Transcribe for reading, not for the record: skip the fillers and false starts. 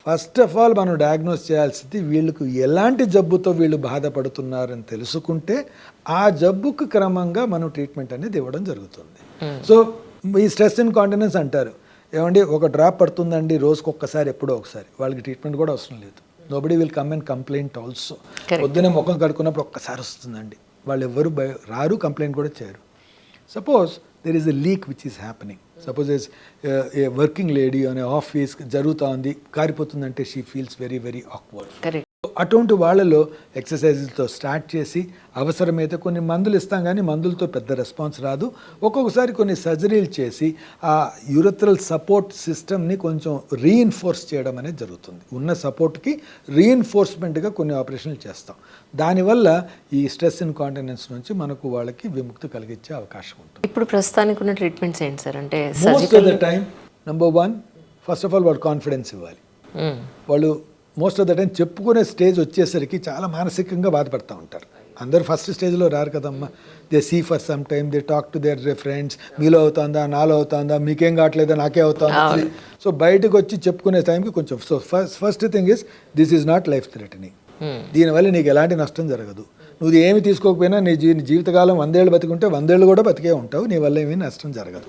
First of all మనం diagnose చేయాల్సింది వీళ్ళకు ఎలాంటి జబ్బుతో వీళ్ళు బాధపడుతున్నారని తెలుసుకుంటే ఆ జబ్బుకు క్రమంగా మనం ట్రీట్మెంట్ అనేది ఇవ్వడం జరుగుతుంది. సో ఈ స్ట్రెస్ ఇన్కాంటినెన్స్ అంటారు, ఏమండి ఒక డ్రాప్ పడుతుందండి రోజుకి ఒక్కసారి ఎప్పుడో ఒకసారి, వాళ్ళకి ట్రీట్మెంట్ కూడా అవసరం లేదు. Nobody will come and complaint also. పొద్దునే ముఖం కడుక్కున్నప్పుడు ఒక్కసారి వస్తుందండి, వాళ్ళు ఎవరు రారు, కంప్లైంట్ కూడా చేయరు. Suppose there is a leak which is happening. Suppose there's a working lady on a office జరుగుతూ ఉంది, కారిపోతుందంటే she feels very very awkward. Correct. అటువంటి వాళ్ళలో ఎక్సర్సైజులతో స్టార్ట్ చేసి అవసరమైతే కొన్ని మందులు ఇస్తాం, కానీ మందులతో పెద్ద రెస్పాన్స్ రాదు. ఒక్కొక్కసారి కొన్ని సర్జరీలు చేసి ఆ యూరథ్రల్ సపోర్ట్ సిస్టమ్ని కొంచెం రీఇన్ఫోర్స్ చేయడం అనేది జరుగుతుంది. ఉన్న సపోర్ట్కి రీఇన్ఫోర్స్మెంట్గా కొన్ని ఆపరేషన్లు చేస్తాం. దానివల్ల ఈ స్ట్రెస్ ఇన్కాంటినెన్స్ నుంచి మనకు వాళ్ళకి విముక్తి కలిగించే అవకాశం ఉంటుంది. ఇప్పుడు ప్రస్తుతానికి ఉన్న ట్రీట్మెంట్స్ ఏంటి సార్? అంటే most of the time number 1, first of all వాళ్ళు కాన్ఫిడెన్స్ ఇవ్వాలి. వాళ్ళు మోస్ట్ ఆఫ్ ద టైం చెప్పుకునే స్టేజ్ వచ్చేసరికి చాలా మానసికంగా బాధపడుతూ ఉంటారు. అందరూ ఫస్ట్ స్టేజ్లో రారు కదమ్మా. They see for some time, they talk to their friends, మీలో అవుతుందా, నాలో అవుతుందా, మీకేం కావట్లేదా, నాకే అవుతుందా. సో బయటకు వచ్చి చెప్పుకునే టైంకి కొంచెం, so first thing is this is not life threatening. దీనివల్ల నీకు ఎలాంటి నష్టం జరగదు. నువ్వు ఏమి తీసుకోకపోయినా నీ జీవితకాలం 100 ఏళ్ళు బతికుంటే 100 ఏళ్ళు కూడా బతికే ఉంటావు, నీ వల్ల ఏమీ నష్టం జరగదు.